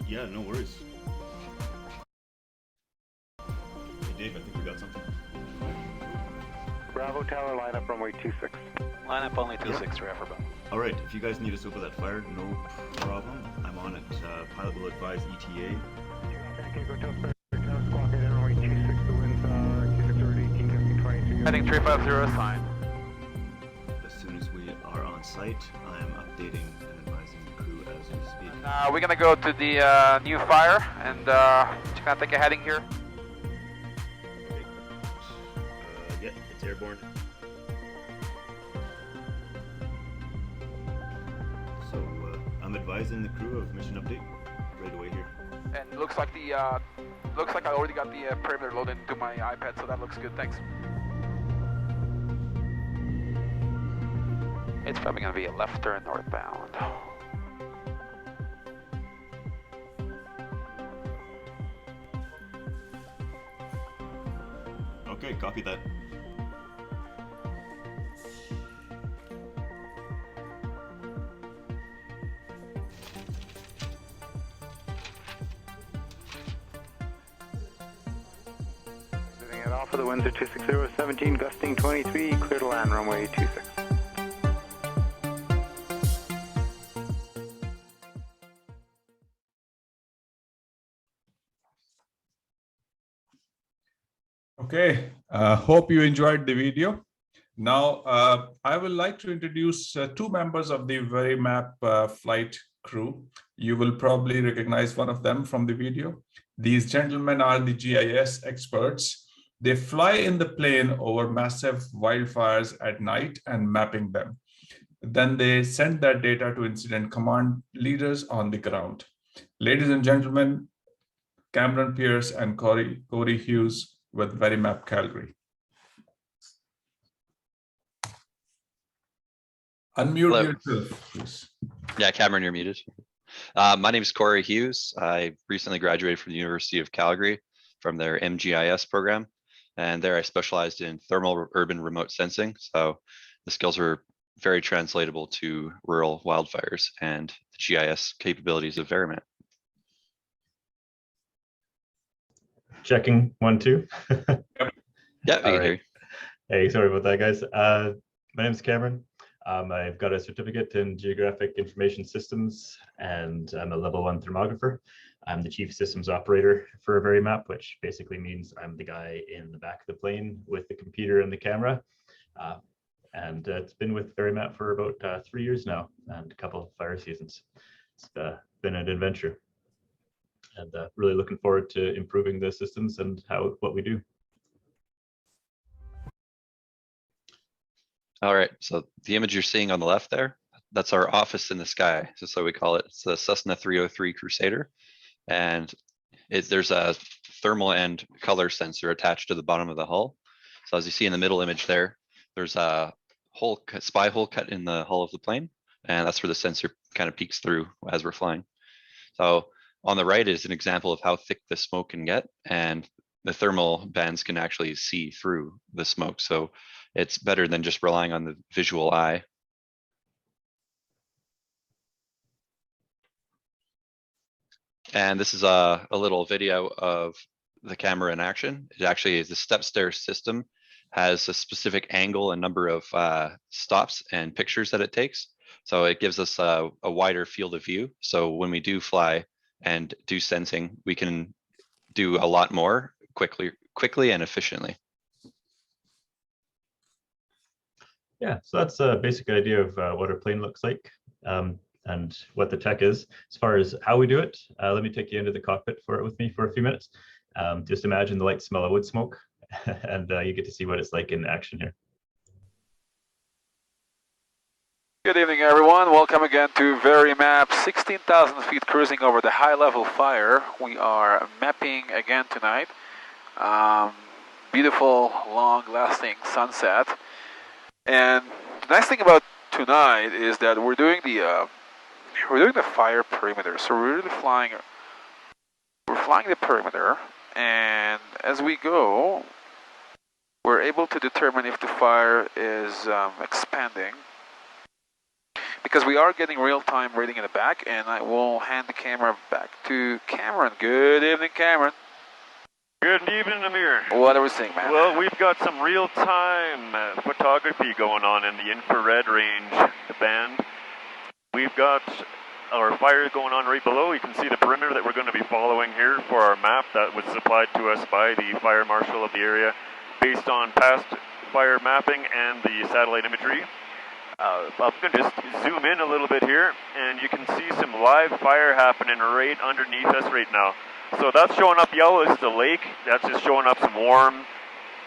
Yeah, no worries. Hey Dave, I think we got something. Bravo Tower, line up runway 26. Line up only 26 for Everbo. Alright, if you guys need us over that fire, no problem. I'm on it. Pilot will advise ETA. Okay, go tell Spirit Tower, squawk at runway 26, the winds are 26 over 18, gusting 22. Heading 350 assigned. As soon as we are on site, I'm updating and advising the crew as we speak. We're gonna go to the new fire and just gonna take a heading here. Okay. Yeah, it's airborne. So, I'm advising the crew of mission update right away here. And looks like I already got the perimeter loaded into my iPad, so that looks good. Thanks. It's probably gonna be a left turn northbound. Okay, copy that. Setting it off for the winds are 260, 17, gusting 23, clear to land runway 26. Okay, hope you enjoyed the video. Now, I would like to introduce two members of the VeriMap flight crew. You will probably recognize one of them from the video. These gentlemen are the GIS experts. They fly in the plane over massive wildfires at night and mapping them. Then they send that data to incident command leaders on the ground. Ladies and gentlemen, Cameron Pierce and Corey Hughes with VeriMap Calgary. Unmute Hello. yourself, please. Yeah, Cameron, you're muted. My name is Corey Hughes. I recently graduated from the University of Calgary from their MGIS program. And there I specialized in thermal urban remote sensing. So the skills were very translatable to rural wildfires and the GIS capabilities of VeriMap. Checking 1, 2. Yeah, we can hear you. Hey, sorry about that, guys. My name is Cameron. I've got a certificate in Geographic Information Systems, and I'm a level 1 thermographer. I'm the chief systems operator for VeriMap, which basically means I'm the guy in the back of the plane with the computer and the camera. And it's been with VeriMap for about 3 years now, and a couple of fire seasons. It's been an adventure. And really looking forward to improving the systems and what we do. All right, so the image you're seeing on the left there, that's our office in the sky. So we call it. It's the Cessna 303 Crusader. And there's a thermal and color sensor attached to the bottom of the hull. So as you see in the middle image there, there's a spy hole cut in the hull of the plane. And that's where the sensor kind of peeks through as we're flying. So on the right is an example of how thick the smoke can get, and the thermal bands can actually see through the smoke. So it's better than just relying on the visual eye. And this is a little video of the camera in action. It actually is the step stair system, has a specific angle and number of stops and pictures that it takes. So it gives us a wider field of view. So when we do fly and do sensing, we can do a lot more quickly and efficiently. Yeah, so that's a basic idea of what our plane looks like and what the tech is. As far as how we do it, let me take you into the cockpit with me for a few minutes. Just imagine the light smell of wood smoke, and you get to see what it's like in action here. Good evening, everyone. Welcome again to VeriMap. 16,000 feet cruising over the high-level fire. We are mapping again tonight. Beautiful, long-lasting sunset. And the nice thing about tonight is that we're doing the fire perimeter. So we're really flying the perimeter, and as we go, we're able to determine if the fire is expanding. because we are getting real-time reading in the back, and I will hand the camera back to Cameron. Good evening, Cameron. Good evening, Amir. What are we seeing, man? Well, we've got some real-time photography going on in the infrared range band. We've got our fire going on right below. You can see the perimeter that we're going to be following here for our map that was supplied to us by the fire marshal of the area based on past fire mapping and the satellite imagery. I'm going to just zoom in a little bit here, and you can see some live fire happening right underneath us right now. So that's showing up yellow is the lake. That's just showing up some warm.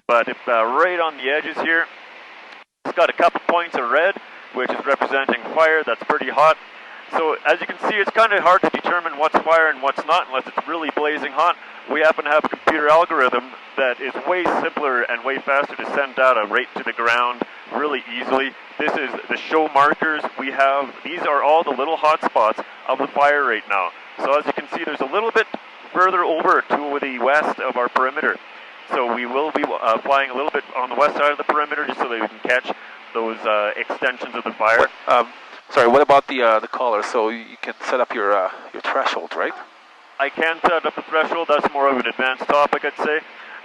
But if, right on the edges here, it's got a couple points of red, which is representing fire. That's pretty hot. So as you can see, it's kind of hard to determine what's fire and what's not unless it's really blazing hot. We happen to have a computer algorithm that is way simpler and way faster to send data right to the ground really easily. This is the show markers we have. These are all the little hot spots of the fire right now. So as you can see, there's a little bit further over to the west of our perimeter. So we will be flying a little bit on the west side of the perimeter just so that we can catch those extensions of the fire. Sorry, what about the color? So you can set up your threshold, right? I can set up the threshold. That's more of an advanced topic, I'd say.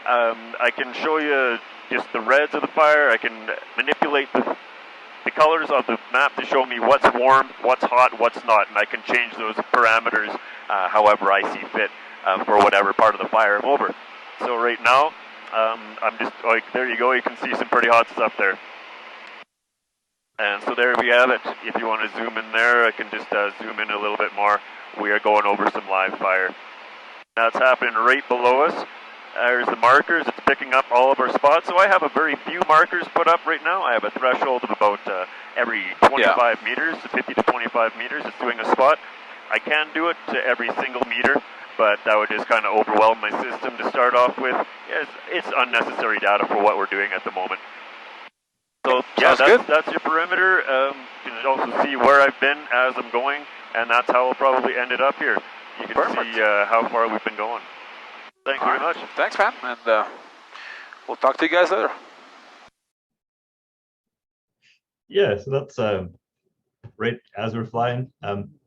I can show you just the reds of the fire. I can manipulate the colors of the map to show me what's warm, what's hot, what's not, and I can change those parameters however I see fit for whatever part of the fire I'm over. So right now, I'm just like, there you go. You can see some pretty hot stuff there. And so there we have it. If you want to zoom in there, I can just zoom in a little bit more. We are going over some live fire. That's happening right below us. There's the markers. It's picking up all of our spots. So I have a very few markers put up right now. I have a threshold of about every 25 meters, 50 to 25 meters. It's doing a spot. I can do it to every single meter, but that would just kind of overwhelm my system to start off with. It's unnecessary data for what we're doing at the moment. So yeah, that's your perimeter. You can also see where I've been as I'm going, and that's how we'll probably end it up here. You can see how far we've been going. Thank you very much. Thanks, man, and we'll talk to you guys later. Yeah, so that's right as we're flying.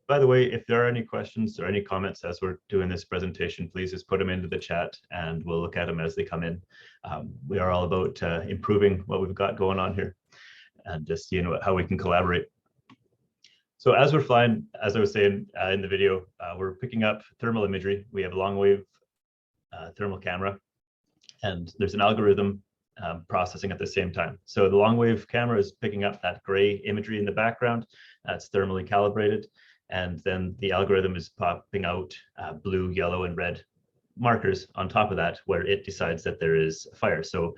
By the way, if there are any questions or any comments as we're doing this presentation, please just put them into the chat and we'll look at them as they come in. We are all about improving what we've got going on here and just seeing how we can collaborate. So as we're flying, as I was saying in the video, we're picking up thermal imagery. We have a long wave thermal camera, and there's an algorithm processing at the same time. So the long wave camera is picking up that gray imagery in the background. That's thermally calibrated. And then the algorithm is popping out blue, yellow, and red markers on top of that, where it decides that there is a fire. So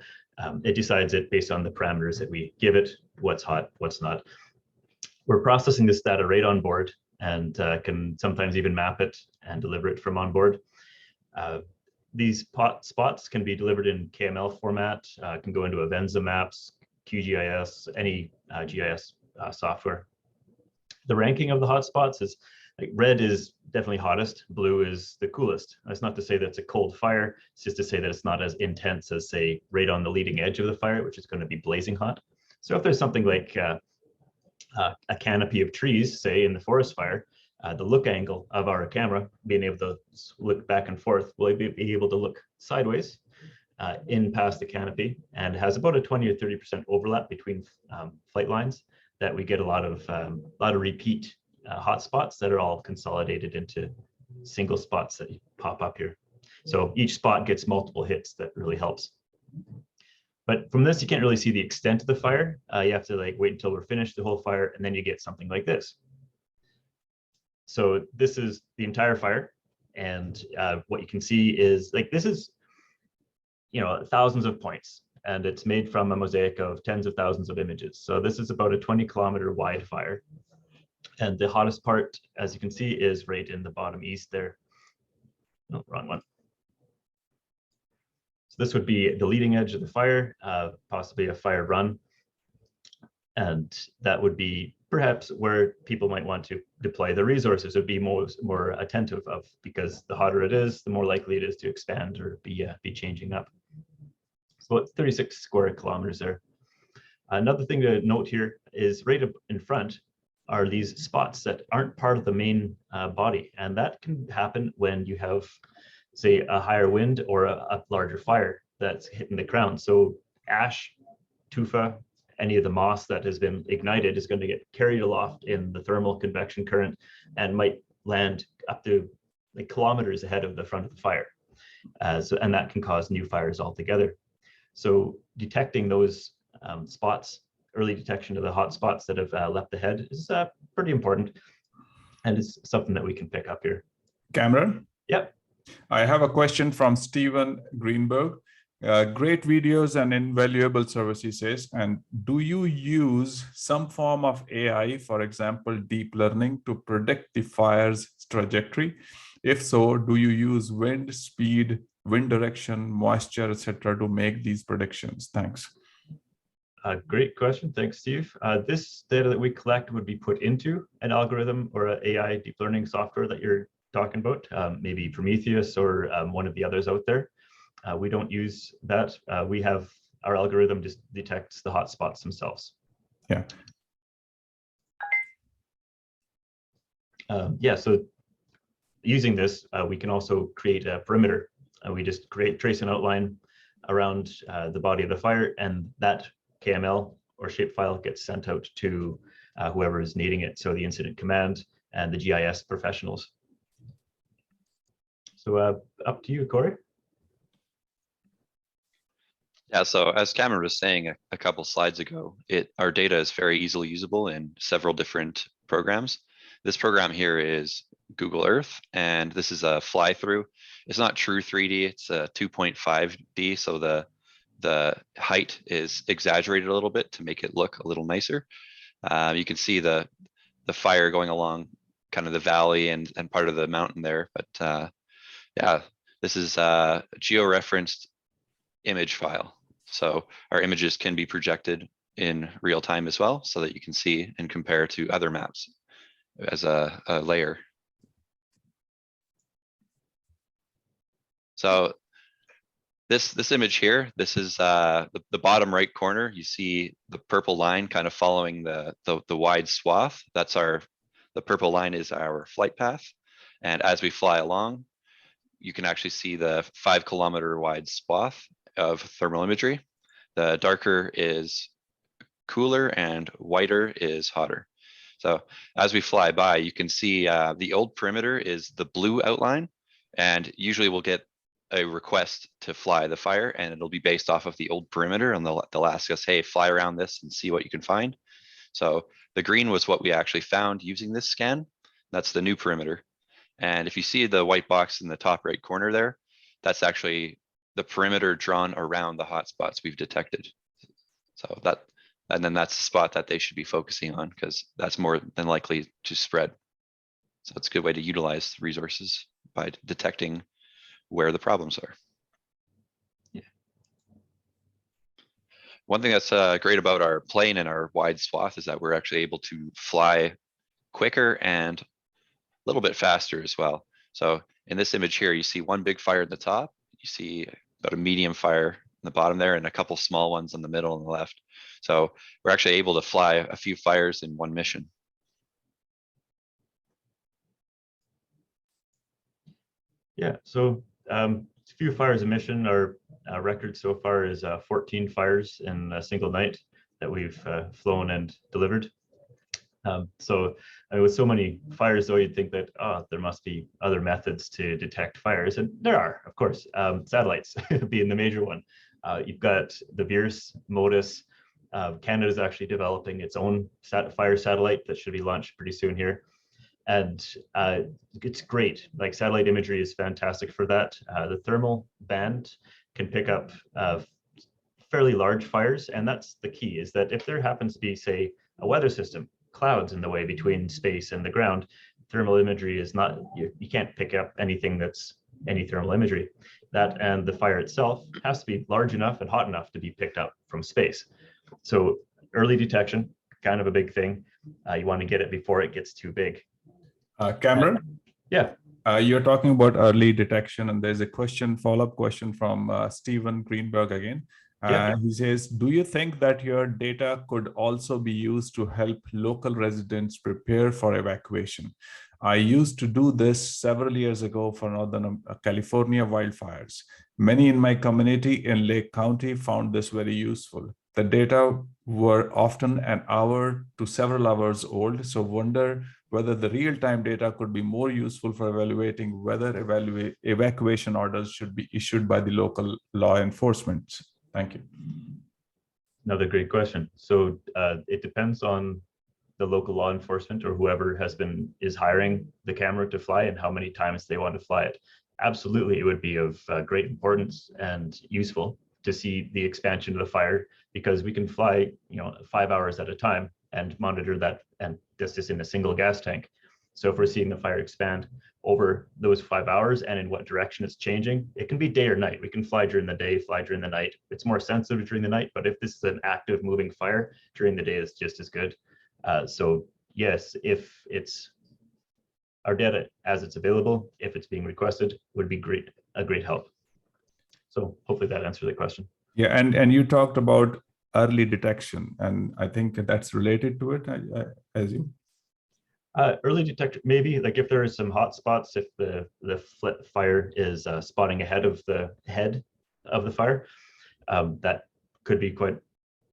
it decides it based on the parameters that we give it, what's hot, what's not. We're processing this data right on board and can sometimes even map it and deliver it from on board. These spots can be delivered in KML format, can go into Avenza maps, QGIS, any GIS software. The ranking of the hotspots is like red is definitely hottest, blue is the coolest. That's not to say that it's a cold fire, it's just to say that it's not as intense as, say, right on the leading edge of the fire, which is going to be blazing hot. So if there's something like a canopy of trees, say in the forest fire, the look angle of our camera, being able to look back and forth, will be able to look sideways in past the canopy, and has about a 20 or 30% overlap between flight lines, that we get a lot of repeat hotspots that are all consolidated into single spots that pop up here. So each spot gets multiple hits. That really helps. But from this, you can't really see the extent of the fire. You have to like wait until we're finished the whole fire, and then you get something like this. So this is the entire fire, and what you can see is like this is, you know, thousands of points, and it's made from a mosaic of tens of thousands of images. So this is about a 20-kilometer wide fire, and the hottest part, as you can see, is right in the bottom east there. No, wrong one. So this would be the leading edge of the fire, possibly a fire run, and that would be perhaps where people might want to deploy their resources or be more attentive of, because the hotter it is, the more likely it is to expand or be changing up. So it's 36 square kilometers there. Another thing to note here is right up in front, are these spots that aren't part of the main body. And that can happen when you have, say, a higher wind or a larger fire that's hitting the ground. So ash, tufa, any of the moss that has been ignited is going to get carried aloft in the thermal convection current and might land up to like kilometers ahead of the front of the fire. And that can cause new fires altogether. So detecting those spots, early detection of the hot spots that have leapt ahead is pretty important. And it's something that we can pick up here. Cameron? Yep. I have a question from Stephen Greenberg. Great videos and invaluable service, he says. And do you use some form of AI, for example, deep learning, to predict the fire's trajectory? If so, do you use wind speed, wind direction, moisture, etc., to make these predictions? Thanks. Great question. Thanks, Steve. This data that we collect would be put into an algorithm or an AI deep learning software that you're talking about, maybe Prometheus or one of the others out there. We don't use that. We have our algorithm just detects the hotspots themselves. Yeah. Yeah, so using this, we can also create a perimeter. We just trace an outline around the body of the fire, and that KML or shapefile gets sent out to whoever is needing it. So the incident command and the GIS professionals. So up to you, Corey. Yeah, so as Cameron was saying a couple slides ago, our data is very easily usable in several different programs. This program here is Google Earth, and this is a fly-through. It's not true 3D, it's a 2.5D, so the height is exaggerated a little bit to make it look a little nicer. You can see the fire going along kind of the valley and part of the mountain there, but yeah, this is a geo-referenced image file. So our images can be projected in real time as well, so that you can see and compare to other maps as a layer. So this image here, this is the bottom right corner. You see the purple line kind of following the wide swath. That's the purple line is our flight path. And as we fly along, you can actually see the 5 kilometer wide swath of thermal imagery. The darker is cooler and whiter is hotter. So as we fly by, you can see the old perimeter is the blue outline, and usually we'll get a request to fly the fire, and it'll be based off of the old perimeter, and they'll ask us, hey, fly around this and see what you can find. So the green was what we actually found using this scan. That's the new perimeter. And if you see the white box in the top right corner there, that's actually the perimeter drawn around the hotspots we've detected. So and then that's the spot that they should be focusing on, because that's more than likely to spread. So it's a good way to utilize resources by detecting where the problems are. Yeah. One thing that's great about our plane and our wide swath is that we're actually able to fly quicker and a little bit faster as well. So in this image here, you see one big fire at the top, you see about a medium fire in the bottom there, and a couple small ones in the middle and the left. So we're actually able to fly a few fires in one mission. Yeah, so a few fires a mission. Our record so far is 14 fires in a single night that we've flown and delivered. So with so many fires, though, you'd think that there must be other methods to detect fires, and there are, of course. Satellites being the major one. You've got the VIRS, MODIS. Canada is actually developing its own fire satellite that should be launched pretty soon here. And it's great. Like, satellite imagery is fantastic for that. The thermal band can pick up fairly large fires, and that's the key, is that if there happens to be, say, a weather system, clouds in the way between space and the ground, thermal imagery is not, you can't pick up anything that's any thermal imagery. That and the fire itself has to be large enough and hot enough to be picked up from space. So early detection, kind of a big thing. You want to get it before it gets too big. Cameron? Yeah. You're talking about early detection, and there's a follow-up question from Stephen Greenberg again. Yeah. He says, do you think that your data could also be used to help local residents prepare for evacuation? I used to do this several years ago for Northern California wildfires. Many in my community in Lake County found this very useful. The data were often an hour to several hours old, so wonder whether the real-time data could be more useful for evaluating whether evacuation orders should be issued by the local law enforcement. Thank you. Another great question. So it depends on the local law enforcement or whoever is hiring the camera to fly and how many times they want to fly it. Absolutely, it would be of great importance and useful to see the expansion of the fire, because we can fly 5 hours at a time and monitor that, and this is in a single gas tank. So if we're seeing the fire expand over those 5 hours and in what direction it's changing, it can be day or night. We can fly during the day, fly during the night. It's more sensitive during the night, but if this is an active moving fire, during the day is just as good. So yes, if it's our data as it's available, if it's being requested, would be a great help. So hopefully that answers the question. Yeah, and you talked about early detection, and I think that's related to it, I assume. Early detection, maybe, like if there is some hot spots, if the fire is spotting ahead of the head of the fire, that could be quite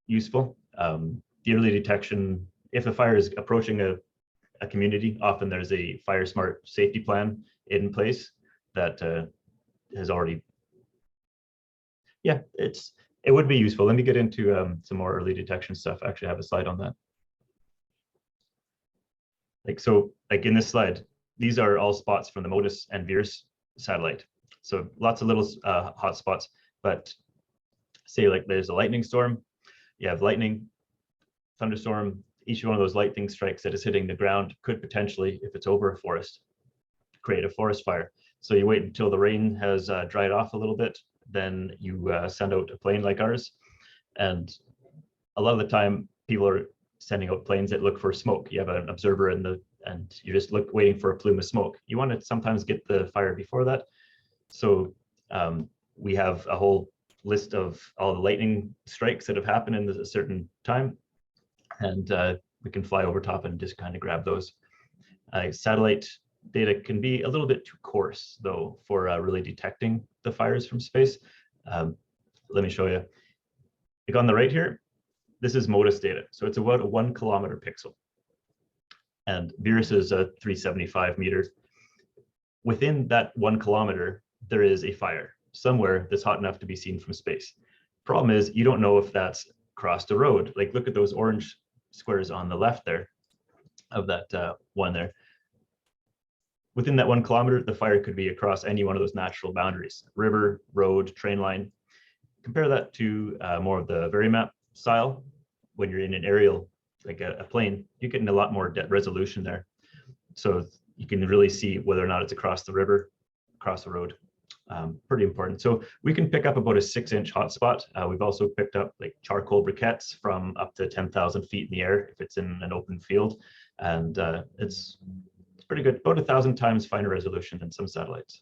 useful. The early detection, if the fire is approaching a community, often there's a fire smart safety plan in place that has already, yeah, it would be useful. Let me get into some more early detection stuff. I actually have a slide on that. Like in this slide, these are all spots from the MODIS and VIRS satellite. So lots of little hot spots, but say like there's a lightning storm, you have lightning, thunderstorm, each one of those lightning strikes that is hitting the ground could potentially, if it's over a forest, create a forest fire. So you wait until the rain has dried off a little bit, then you send out a plane like ours. And a lot of the time people are sending out planes that look for smoke. You have an observer and you just waiting for a plume of smoke. You want to sometimes get the fire before that. So we have a whole list of all the lightning strikes that have happened in a certain time, and we can fly over top and just kind of grab those. Satellite data can be a little bit too coarse though for really detecting the fires from space. Let me show you. Like on the right here, this is MODIS data. So it's about a 1 kilometer pixel. And VIRS is a 375 meters. Within that 1 kilometer, there is a fire somewhere that's hot enough to be seen from space. Problem is, you don't know if that's crossed a road. Like look at those orange squares on the left there of that one there. Within that 1 kilometer, the fire could be across any one of those natural boundaries: river, road, train line. Compare that to more of the Verimap style. When you're in an aerial, like a plane, you're getting a lot more resolution there. So you can really see whether or not it's across the river, across the road. Pretty important. So we can pick up about a 6-inch hotspot. We've also picked up like charcoal briquettes from up to 10,000 feet in the air if it's in an open field. And it's pretty good, about 1,000 times finer resolution than some satellites.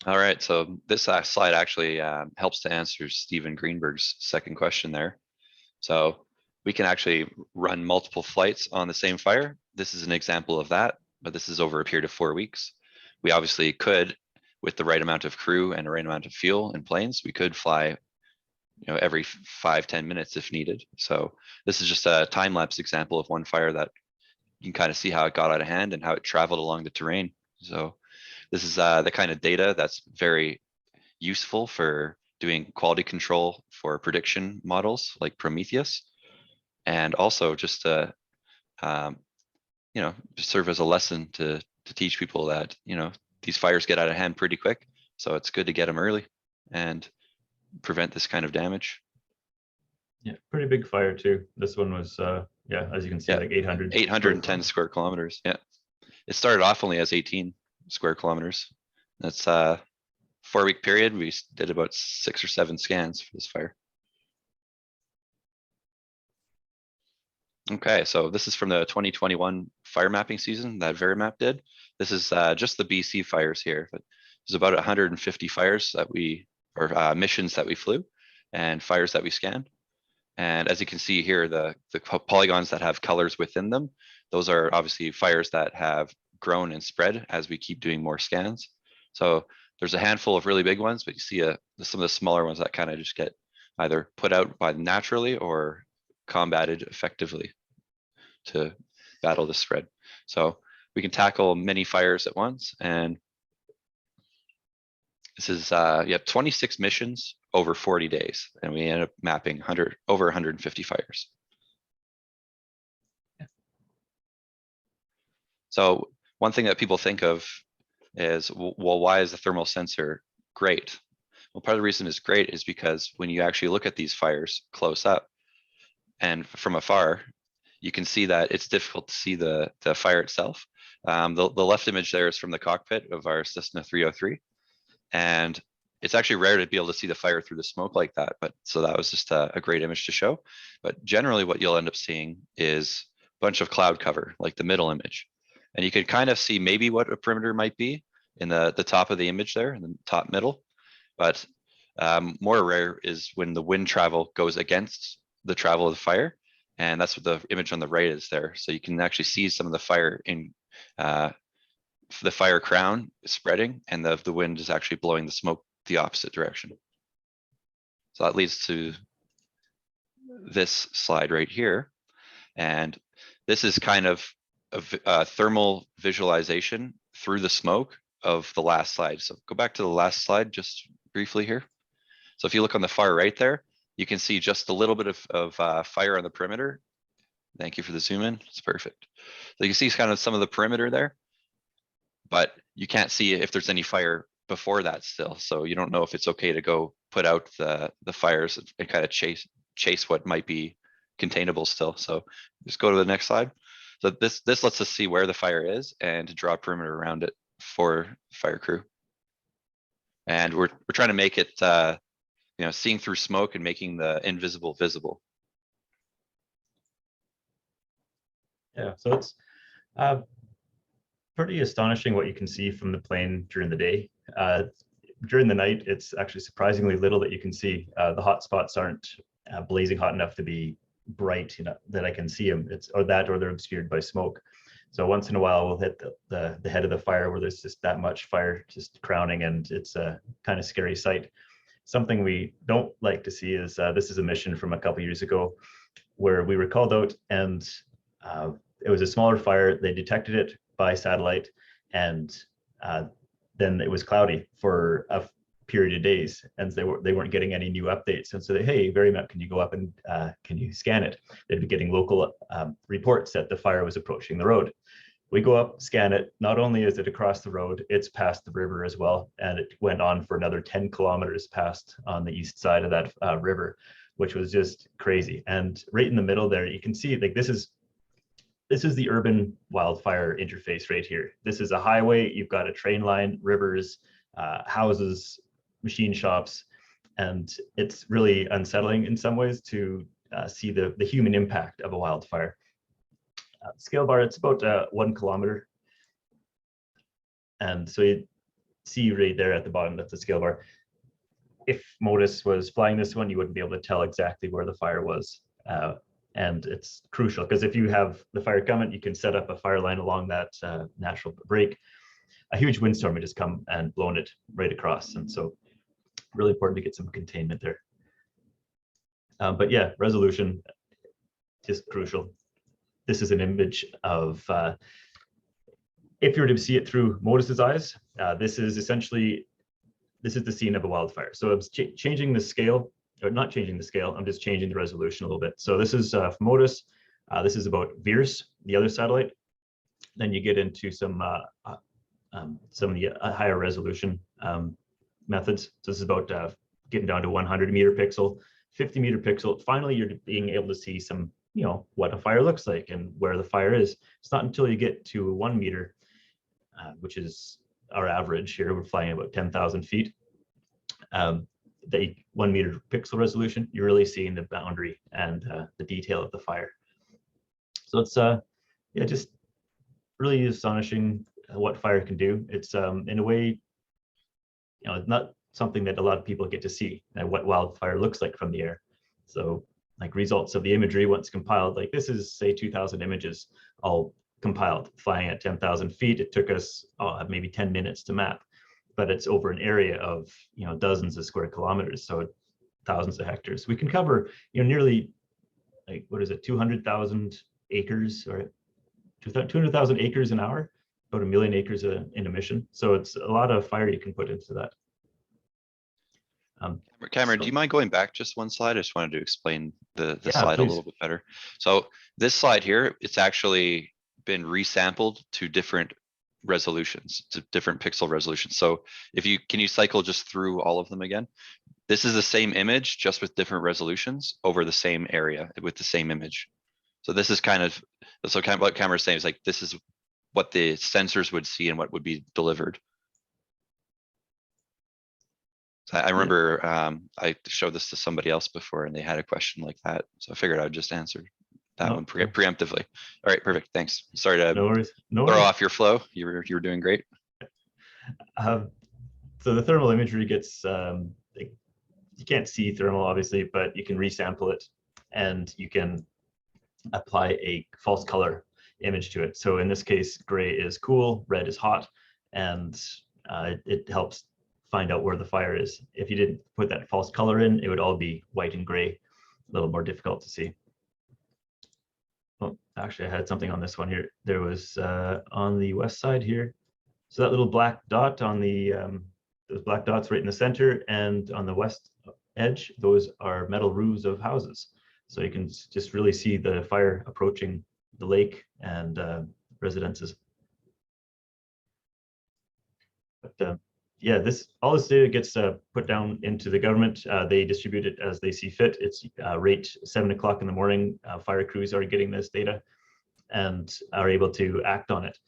All right, so this slide actually helps to answer Stephen Greenberg's second question there. So we can actually run multiple flights on the same fire. This is an example of that, but this is over a period of 4 weeks. We obviously could, with the right amount of crew and the right amount of fuel and planes, we could fly every 5-10 minutes if needed. So this is just a time-lapse example of one fire that you can kind of see how it got out of hand and how it traveled along the terrain. So this is the kind of data that's very useful for doing quality control for prediction models like Prometheus, and also just to serve as a lesson to teach people that these fires get out of hand pretty quick. So it's good to get them early and prevent this kind of damage. Yeah, pretty big fire too. This one was yeah, as you can see, like 810 square kilometers. Yeah, it started off only as 18 square kilometers. That's 4-week period. We did about 6 or 7 scans for this fire. Okay, so this is from the 2021 fire mapping season that Verimap did. This is just the BC fires here, but there's about 150 fires that we or missions that we flew and fires that we scanned. And as you can see here, the polygons that have colors within them, those are obviously fires that have grown and spread as we keep doing more scans. So there's a handful of really big ones, but you see some of the smaller ones that kind of just get either put out by naturally or combated effectively to battle the spread. So we can tackle many fires at once. And this is, you have 26 missions over 40 days, and we end up mapping over 150 fires. So one thing that people think of is, well, why is the thermal sensor great? Well, part of the reason it's great is because when you actually look at these fires close up and from afar, you can see that it's difficult to see the fire itself. The left image there is from the cockpit of our Cessna 303. And it's actually rare to be able to see the fire through the smoke like that. But so that was just a great image to show. But generally what you'll end up seeing is a bunch of cloud cover, like the middle image. And you can kind of see maybe what a perimeter might be in the top of the image there, in the top middle. But more rare is when the wind travel goes against the travel of the fire. And that's what the image on the right is there. So you can actually see some of the fire in the fire crown spreading, and the wind is actually blowing the smoke the opposite direction. So that leads to this slide right here. And this is kind of a thermal visualization through the smoke of the last slide. So go back to the last slide just briefly here. So if you look on the far right there, you can see just a little bit of fire on the perimeter. Thank you for the zoom in, it's perfect. So you can see kind of some of the perimeter there, but you can't see if there's any fire before that still. So you don't know if it's okay to go put out the fires and kind of chase what might be containable still. So just go to the next slide. So this lets us see where the fire is and to draw a perimeter around it for fire crew. And we're trying to make it seeing through smoke and making the invisible visible. Yeah, so it's pretty astonishing what you can see from the plane during the day. During the night, it's actually surprisingly little that you can see. The hot spots aren't blazing hot enough to be bright, that I can see them. Or they're obscured by smoke. So once in a while, we'll hit the head of the fire where there's just that much fire just crowning, and it's a kind of scary sight. Something we don't like to see is this is a mission from a couple years ago where we were called out, and it was a smaller fire. They detected it by satellite, and then it was cloudy for a period of days, and they weren't getting any new updates. And so hey, Verimap, can you go up and can you scan it? They'd be getting local reports that the fire was approaching the road. We go up, scan it. Not only is it across the road, it's past the river as well, and it went on for another 10 kilometers past on the east side of that river, which was just crazy. And right in the middle there, you can see like this is the urban wildfire interface right here. This is a highway. You've got a train line, rivers, houses, machine shops, and it's really unsettling in some ways to see the human impact of a wildfire. Scale bar, it's about 1 kilometer. And so you see right there at the bottom, that's the scale bar. If Modus was flying this one, you wouldn't be able to tell exactly where the fire was. And it's crucial because if you have the fire coming, you can set up a fire line along that natural break. A huge windstorm had just come and blown it right across. And so really important to get some containment there. But yeah, resolution, just crucial. This is an image of, if you were to see it through Modus's eyes, this is the scene of a wildfire. So I'm changing the scale, or not changing the scale, I'm just changing the resolution a little bit. So this is from Modus, this is about Veers, the other satellite. Then you get into some of the higher resolution methods. So this is about getting down to 100 meter pixel, 50 meter pixel. Finally, you're being able to see some, what a fire looks like and where the fire is. It's not until you get to 1 meter, which is our average here. We're flying about 10,000 feet. The 1 meter pixel resolution, you're really seeing the boundary and the detail of the fire. So it's just really astonishing what fire can do. It's in a way, not something that a lot of people get to see, and what wildfire looks like from the air. So like results of the imagery once compiled, like this is say 2,000 images all compiled, flying at 10,000 feet. It took us maybe 10 minutes to map, but it's over an area of dozens of square kilometers, so thousands of hectares. We can cover nearly, like, what is it, 200,000 acres, or 200,000 acres an hour, about 1 million acres in emission. So it's a lot of fire you can put into that. Cameron, so- do you mind going back just one slide? I just wanted to explain the Yeah, slide a please. little bit better. So this slide here, it's actually been resampled to different resolutions, to different pixel resolutions. So if you, can you cycle just through all of them again? This is the same image, just with different resolutions over the same area with the same image. So this is kind of, so kind of what Cameron's saying is like, this is what the sensors would see and what would be delivered. So I remember I showed this to somebody else before and they had a question like that. So I figured I would just answer that No, one no. preemptively. All right, perfect. Thanks. Sorry to No worries. No throw worries. off your flow. You were doing great. So the thermal imagery gets, like, you can't see thermal obviously, but you can resample it and you can apply a false color image to it. So in this case, gray is cool, red is hot, and it helps find out where the fire is. If you didn't put that false color in, it would all be white and gray, a little more difficult to see. Well, actually, I had something on this one here. There was on the west side here. So that little black dot on the, those black dots right in the center, and on the west edge, those are metal roofs of houses. So you can just really see the fire approaching the lake and residences. But yeah, all this data gets put down into the government. They distribute it as they see fit. It's rate 7 o'clock in the morning. Fire crews are getting this data and are able to act on it.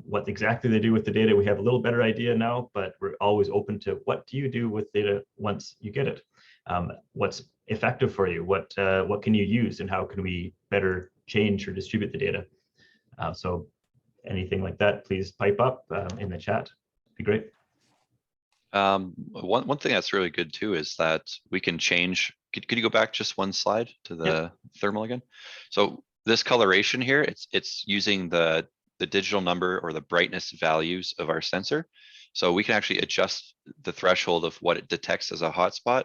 What exactly they do with the data, we have a little better idea now, but we're always open to what do you do with data once you get it? What's effective for you? What can you use, and how can we better change or distribute the data? So anything like that, please pipe up in the chat. It'd be great. One thing that's really good too is that we can change. Could you go back just one slide to the thermal again? So this coloration here, it's using the digital number or the brightness values of our sensor. So we can actually adjust the threshold of what it detects as a hotspot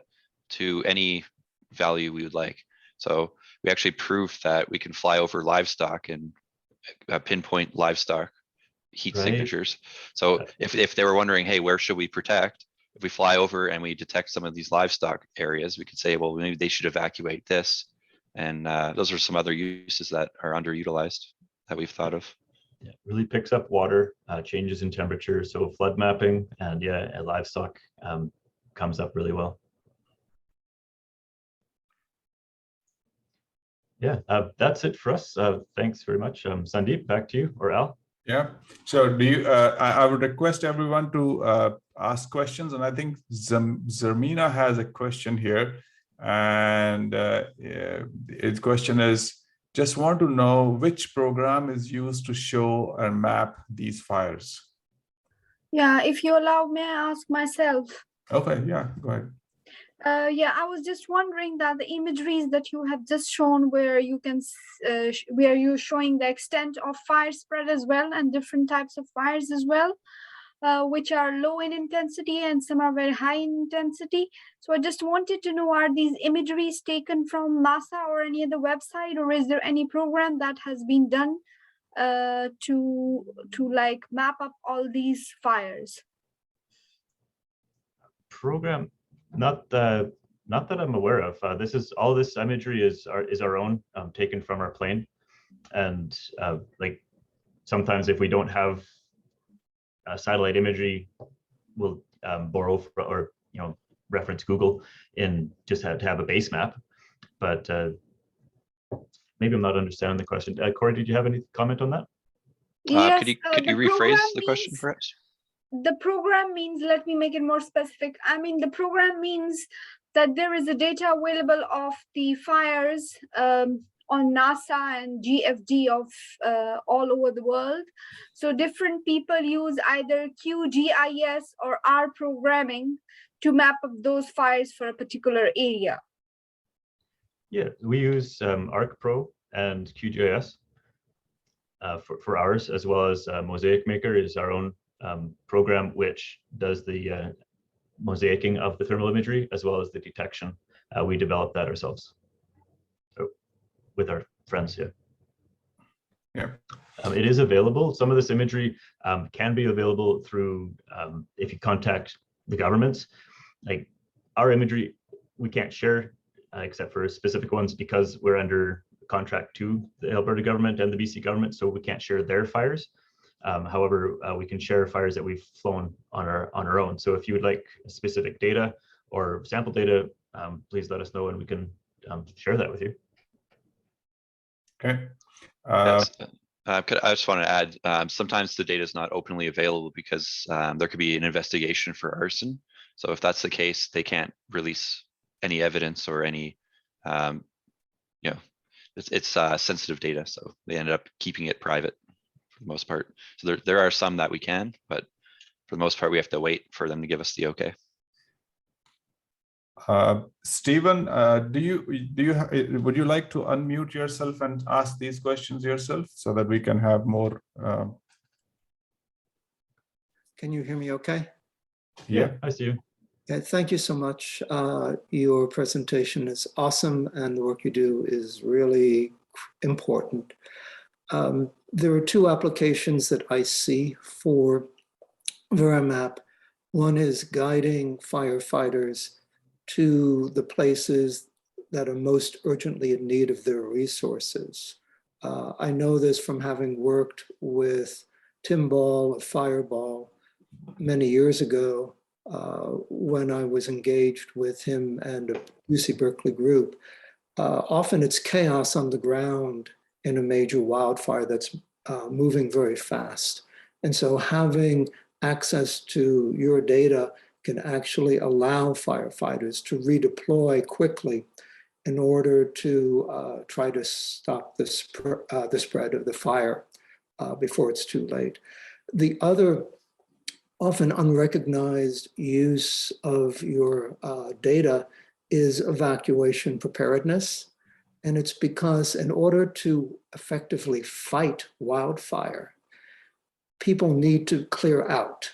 to any value we would like. So we actually proved that we can fly over livestock and pinpoint livestock heat signatures. So if they were wondering, hey, where should we protect? If we fly over and we detect some of these livestock areas, we could say, well, maybe they should evacuate this. And those are some other uses that are underutilized that we've thought of. Yeah, really picks up water, changes in temperature. So flood mapping and livestock comes up really well. Yeah, that's it for us. Thanks very much. Sandeep, back to you, or Al. Yeah. So do you? I would request everyone to ask questions, and I think Zermina has a question here, and its question is: just want to know which program is used to show and map these fires. Yeah, if you allow, may I ask myself? Okay. Yeah. Go ahead. Yeah, I was just wondering that the imageries that you have just shown, where you can, where you're showing the extent of fire spread as well, and different types of fires as well, which are low in intensity and some are very high in intensity. So I just wanted to know, are these imageries taken from NASA or any other website, or is there any program that has been done to like map up all these fires? Program. Not that I'm aware of. All this imagery is our own, taken from our plane, and like sometimes if we don't have satellite imagery, we'll borrow or reference Google and just have to have a base map. But maybe I'm not understanding the question. Corey, did you have any comment on that? Yes, could you rephrase the question perhaps? The program means, let me make it more specific. I mean, the program means that there is a data available of the fires on NASA and GFD of all over the world. So different people use either QGIS or R programming to map up those fires for a particular area. Yeah, we use ArcPro and QGIS for ours, as well as Mosaic Maker is our own program which does the mosaicing of the thermal imagery as well as the detection. We developed that ourselves with our friends here. Yeah. It is available. Some of this imagery can be available through if you contact the governments. Like our imagery, we can't share except for specific ones because we're under contract to the Alberta government and the BC government, so we can't share their fires. However, we can share fires that we've flown on our own. So if you would like specific data or sample data, please let us know and we can share that with you. Okay. Yes. I just want to add, sometimes the data is not openly available because there could be an investigation for arson. So if that's the case, they can't release any evidence or any, it's sensitive data. So they ended up keeping it private for the most part. So there are some that we can, but for the most part, we have to wait for them to give us the okay. Stephen, would you like to unmute yourself and ask these questions yourself so that we can have more? Can you hear me okay? Yeah, I see you. Okay, thank you so much. Your presentation is awesome and the work you do is really important. There are two applications that I see for Veramap. One is guiding firefighters to the places that are most urgently in need of their resources. I know this from having worked with Tim Ball of Fireball many years ago when I was engaged with him and a UC Berkeley group. Often it's chaos on the ground in a major wildfire that's moving very fast. And so having access to your data can actually allow firefighters to redeploy quickly in order to try to stop the spread of the fire before it's too late. The other often unrecognized use of your data is evacuation preparedness. And it's because in order to effectively fight wildfire, people need to clear out,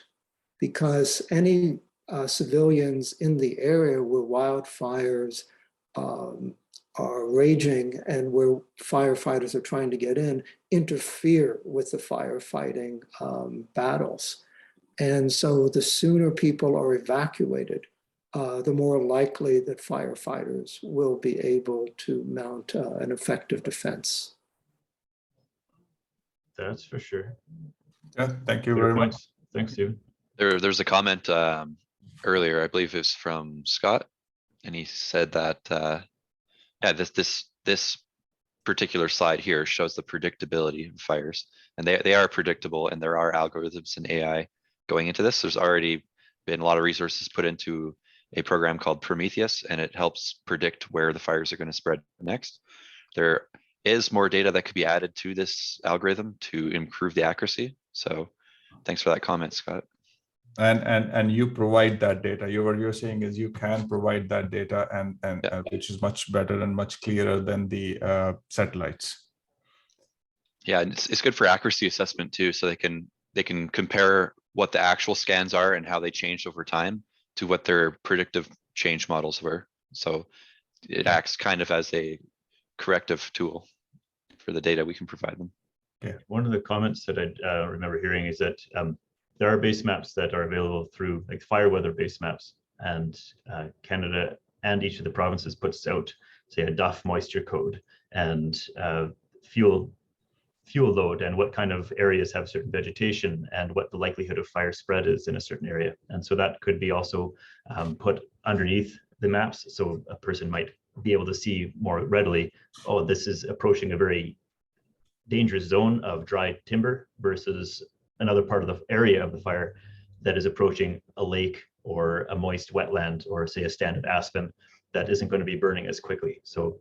because any civilians in the area where wildfires are raging and where firefighters are trying to get in interfere with the firefighting battles. And so the sooner people are evacuated, the more likely that firefighters will be able to mount an effective defense. That's for sure. Yeah, thank you very much. Thanks, Stephen. There's a comment earlier, I believe it was from Scott, and he said that yeah, this particular slide here shows the predictability of fires, and they are predictable, and there are algorithms and AI going into this. There's already been a lot of resources put into a program called Prometheus, and it helps predict where the fires are going to spread next. There is more data that could be added to this algorithm to improve the accuracy. So thanks for that comment, Scott. And you provide that data. What you're saying is you can provide that data, and Yeah. Which is much better and much clearer than the satellites. Yeah, and it's good for accuracy assessment too, so they can compare what the actual scans are and how they changed over time to what their predictive change models were. So it acts kind of as a corrective tool for the data we can provide them. Yeah, one of the comments that I remember hearing is that there are base maps that are available through like fire weather base maps, and Canada and each of the provinces puts out, say, a DUF moisture code and fuel load and what kind of areas have certain vegetation and what the likelihood of fire spread is in a certain area. And so that could be also put underneath the maps. So a person might be able to see more readily, oh, this is approaching a very dangerous zone of dry timber versus another part of the area of the fire that is approaching a lake or a moist wetland or say a stand of aspen that isn't going to be burning as quickly. So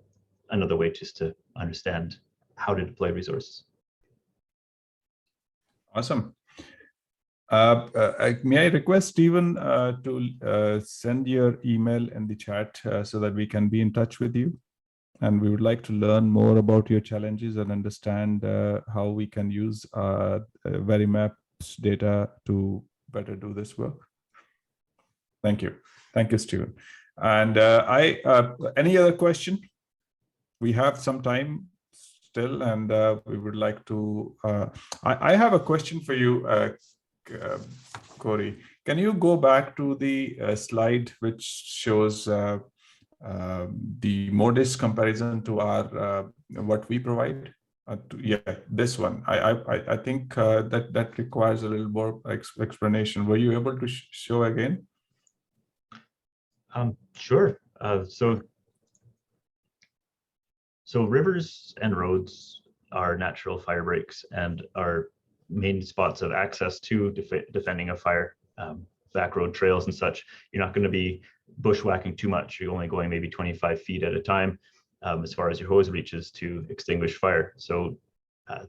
another way just to understand how to deploy resources. Awesome. May I request Stephen to send your email in the chat so that we can be in touch with you? And we would like to learn more about your challenges and understand how we can use Verimap's data to better do this work. Thank you. Thank you, Stephen. And any other question? We have some time still, and we would like to, I have a question for you, Corey. Can you go back to the slide which shows the MODIS comparison to our what we provide? Yeah, this one. I think that requires a little more explanation. Were you able to show again? Sure. So rivers and roads are natural fire breaks and are main spots of access to defending a fire, back road trails and such. You're not going to be bushwhacking too much. You're only going maybe 25 feet at a time as far as your hose reaches to extinguish fire. So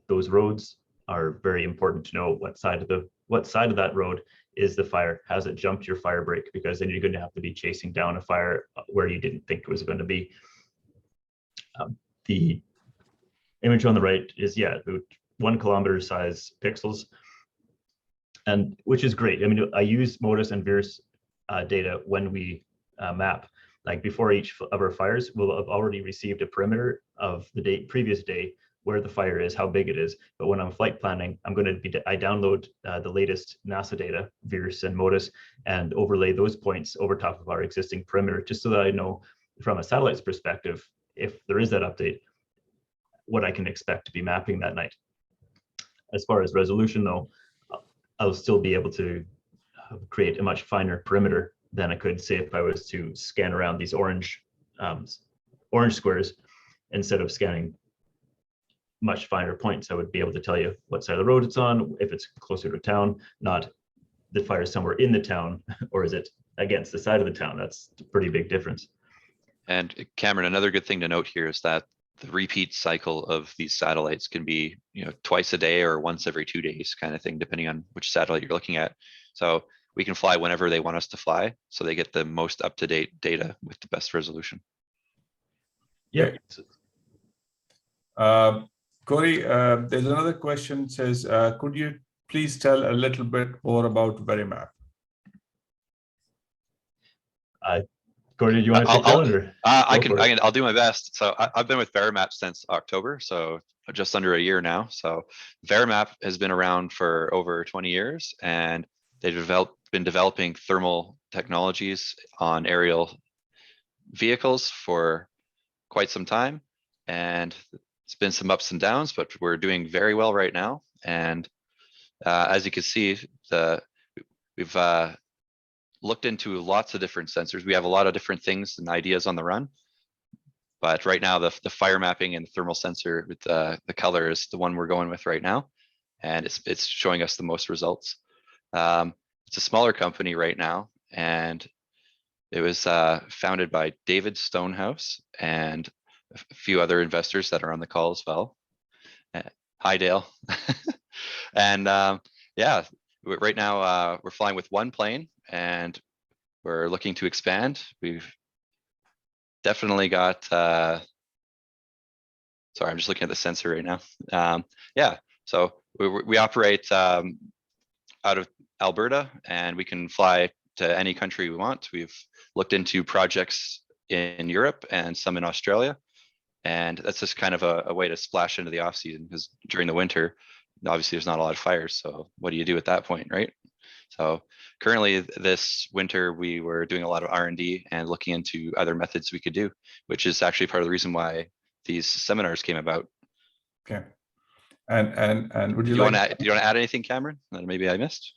those roads are very important to know what side of that road is the fire. Has it jumped your fire break? Because then you're going to have to be chasing down a fire where you didn't think it was going to be. The image on the right is, yeah, about 1 kilometer size pixels, and which is great. I mean, I use MODIS and VIRS data when we map. Like before each of our fires, we'll have already received a perimeter of the previous day where the fire is, how big it is. But when I'm flight planning, I download the latest NASA data, VIRS and MODIS, and overlay those points over top of our existing perimeter, just so that I know from a satellite's perspective, if there is that update, what I can expect to be mapping that night. As far as resolution though, I'll still be able to create a much finer perimeter than I could say if I was to scan around these orange squares. Instead of scanning much finer points, I would be able to tell you what side of the road it's on, if it's closer to town, not the fire somewhere in the town, or is it against the side of the town. That's a pretty big difference. And Cameron, another good thing to note here is that the repeat cycle of these satellites can be, twice a day or once every 2 days kind of thing, depending on which satellite you're looking at. So we can fly whenever they want us to fly, so they get the most up-to-date data with the best resolution. Yeah. Corey, there's another question, says, could you please tell a little bit more about Verimap? Corey, do you want to take that? I'll do my best. So I've been with Verimap since October, so just under a year now. So Verimap has been around for over 20 years, and they've been developing thermal technologies on aerial vehicles for quite some time. And it's been some ups and downs, but we're doing very well right now. And as you can see, we've looked into lots of different sensors. We have a lot of different things and ideas on the run. But right now, the fire mapping and the thermal sensor with the color is the one we're going with right now. And it's showing us the most results. It's a smaller company right now, and it was founded by David Stonehouse and a few other investors that are on the call as well. Hi, Dale. And yeah, right now we're flying with 1 plane, and we're looking to expand. We've definitely got, sorry, I'm just looking at the sensor right now. Yeah, so we operate out of Alberta, and we can fly to any country we want. We've looked into projects in Europe and some in Australia. And that's just kind of a way to splash into the off season, because during the winter, obviously there's not a lot of fires. So what do you do at that point, right? So currently this winter, we were doing a lot of R&D and looking into other methods we could do, which is actually part of the reason why these seminars came about. Okay. And would you want to add anything, Cameron, that maybe I missed?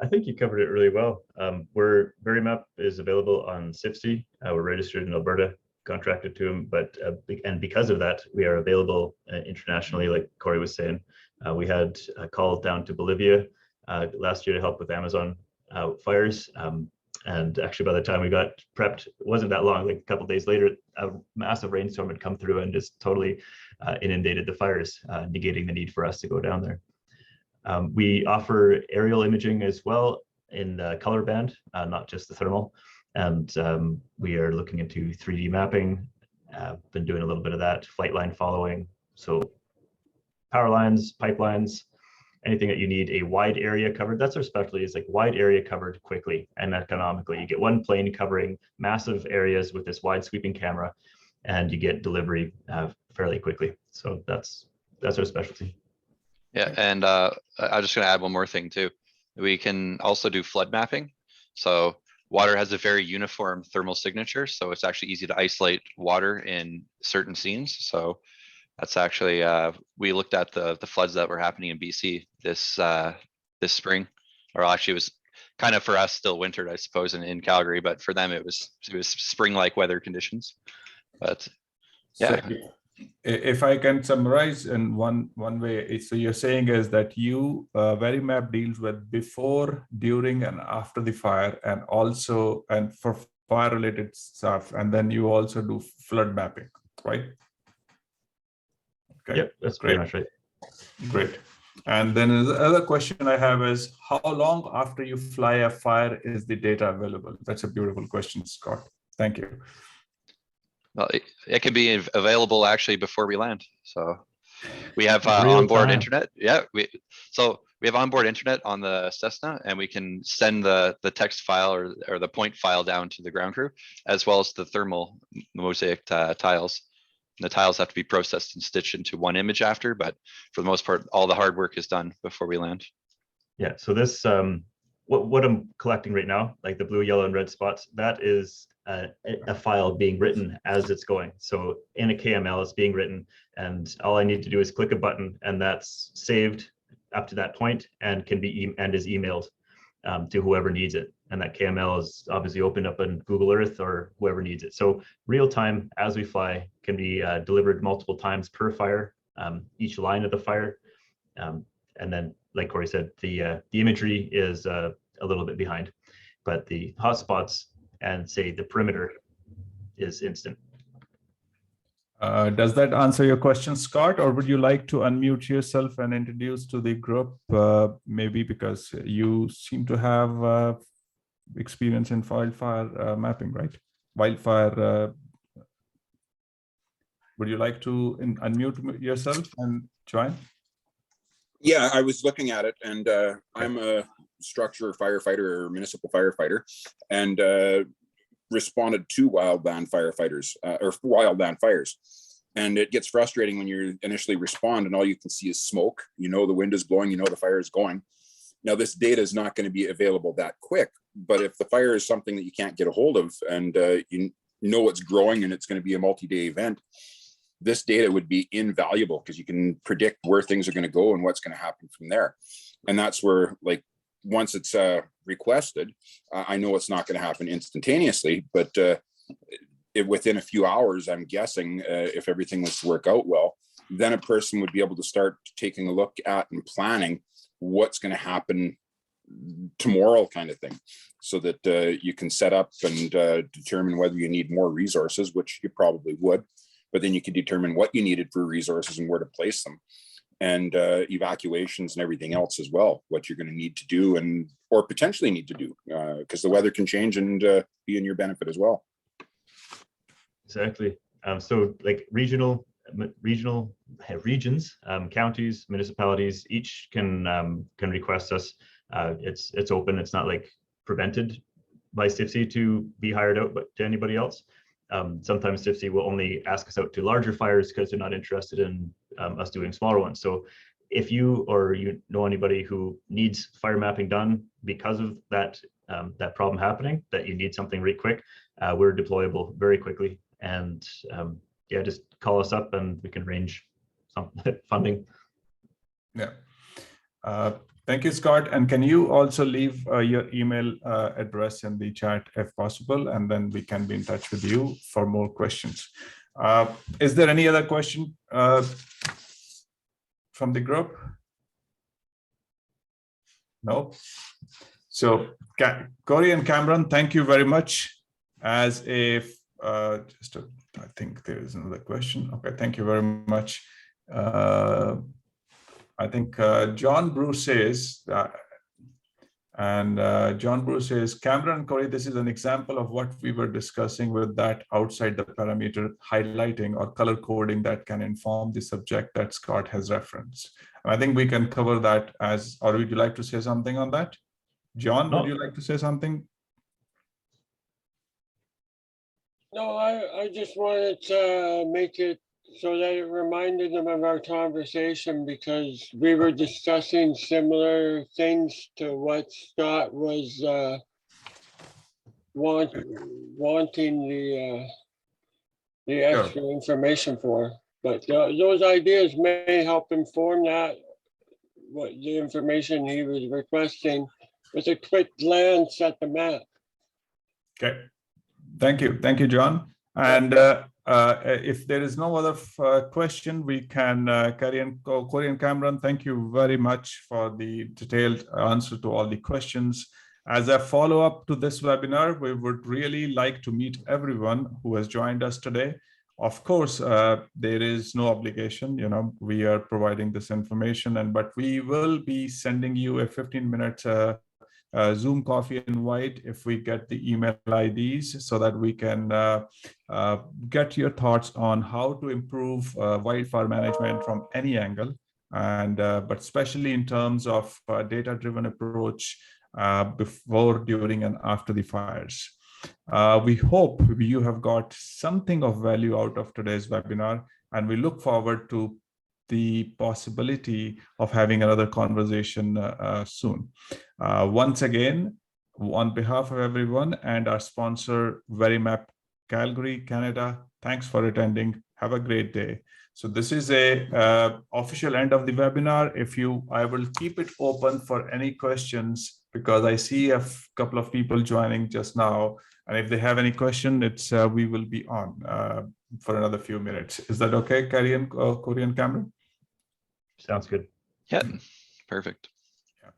I think you covered it really well. Verimap is available on CIFSI. We're registered in Alberta, contracted to them, but and because of that, we are available internationally, like Corey was saying. We had a call down to Bolivia last year to help with Amazon fires. And actually, by the time we got prepped, it wasn't that long, like a couple of days later, a massive rainstorm had come through and just totally inundated the fires, negating the need for us to go down there. We offer aerial imaging as well in the color band, not just the thermal. And we are looking into 3D mapping, been doing a little bit of that, flight line following. So power lines, pipelines, anything that you need a wide area covered. That's our specialty, is like wide area covered quickly and economically. You get one plane covering massive areas with this wide sweeping camera, and you get delivery fairly quickly. So that's our specialty. Yeah, and I'm just going to add one more thing too. We can also do flood mapping. So water has a very uniform thermal signature, so it's actually easy to isolate water in certain scenes. So that's actually, we looked at the floods that were happening in BC this spring, or actually it was kind of for us still winter, I suppose, in Calgary, but for them it was spring-like weather conditions. But yeah. So if I can summarize in one way, so you're saying is that you Verimap deals with before, during, and after the fire, and also and for fire-related stuff, and then you also do flood mapping, right? Okay. Yep, that's pretty much right. Great. And then the other question I have is, how long after you fly a fire is the data available? That's a beautiful question, Scott. Thank you. Well, it can be available actually before we land. So we have Real onboard time. internet. Yeah, we have onboard internet on the Cessna, and we can send the text file or the point file down to the ground crew, as well as the thermal mosaic tiles. And the tiles have to be processed and stitched into one image after, but for the most part, all the hard work is done before we land. Yeah, so this, what I'm collecting right now, like the blue, yellow, and red spots, that is a file being written as it's going. So in a KML, it's being written, and all I need to do is click a button, and that's saved up to that point and can be is emailed to whoever needs it. And that KML is obviously opened up in Google Earth or whoever needs it. So real time as we fly can be delivered multiple times per fire, each line of the fire. And then, like Corey said, the imagery is a little bit behind, but the hotspots and say the perimeter is instant. Does that answer your question, Scott, or would you like to unmute yourself and introduce to the group, maybe because you seem to have experience in wildfire mapping, right? Wildfire, would you like to unmute yourself and join? Yeah, I was looking at it, and I'm a structure firefighter or municipal firefighter, and responded to wildland firefighters or wildland fires. And it gets frustrating when you initially respond and all you can see is smoke. You know the wind is blowing, you know the fire is going. Now this data is not going to be available that quick, but if the fire is something that you can't get a hold of and you know it's growing and it's going to be a multi-day event, this data would be invaluable because you can predict where things are going to go and what's going to happen from there. And that's where, like, once it's requested, I know it's not going to happen instantaneously, but within a few hours, I'm guessing, if everything was to work out well, then a person would be able to start taking a look at and planning what's going to happen tomorrow, kind of thing, so that you can set up and determine whether you need more resources, which you probably would, but then you can determine what you needed for resources and where to place them, and evacuations and everything else as well, what you're going to need to do and or potentially need to do, because the weather can change and be in your benefit as well. Exactly. So like regions, counties, municipalities, each can request us. It's open. It's not like prevented by SIFC to be hired out, but to anybody else. Sometimes SIFC will only ask us out to larger fires because they're not interested in us doing smaller ones. So if you or you know anybody who needs fire mapping done because of that that problem happening, that you need something really quick, we're deployable very quickly. And yeah, just call us up and we can arrange some funding. Yeah. Thank you, Scott. And can you also leave your email address in the chat if possible, and then we can be in touch with you for more questions. Is there any other question from the group? No. So Corey and Cameron, thank you very much. As a I think there is another question. Okay, thank you very much. I think John Bruce says, John Bruce says, Cameron and Corey, this is an example of what we were discussing with that outside the parameter highlighting or color coding that can inform the subject that Scott has referenced. And I think we can cover that as, or would you like to say something on that? John, would you like to say something? No, I just wanted to make it so that it reminded them of our conversation, because we were discussing similar things to what Scott was wanting the extra information for. But those ideas may help inform that, what the information he was requesting, with a quick glance at the map. Okay. Thank you, John. And if there is no other question, we can carry on. Corey and Cameron, thank you very much for the detailed answer to all the questions. As a follow-up to this webinar, we would really like to meet everyone who has joined us today. Of course, there is no obligation, we are providing this information, but we will be sending you a 15-minute Zoom coffee invite if we get the email IDs, so that we can get your thoughts on how to improve wildfire management from any angle, and but especially in terms of data-driven approach before, during, and after the fires. We hope you have got something of value out of today's webinar, and we look forward to the possibility of having another conversation soon. Once again, on behalf of everyone and our sponsor, Verimap Calgary, Canada, thanks for attending. Have a great day. So this is a official end of the webinar. I will keep it open for any questions, because I see a couple of people joining just now. And if they have any question, we will be on for another few minutes. Is that okay, Corey and Cameron? Sounds good. Yeah, perfect. Yeah.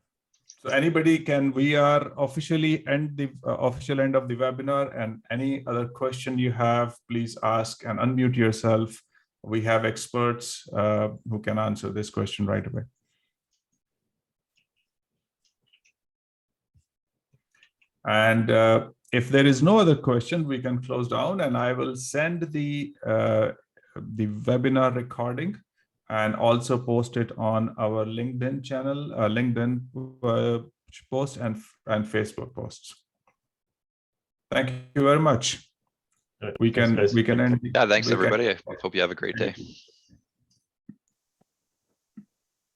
So anybody we are officially end the official end of the webinar, and any other question you have, please ask and unmute yourself. We have experts who can answer this question right away. And if there is no other question, we can close down, and I will send the webinar recording and also post it on our LinkedIn channel, LinkedIn post and Facebook posts. Thank you very much. We can end. Yeah, thanks everybody. I hope you have a great day.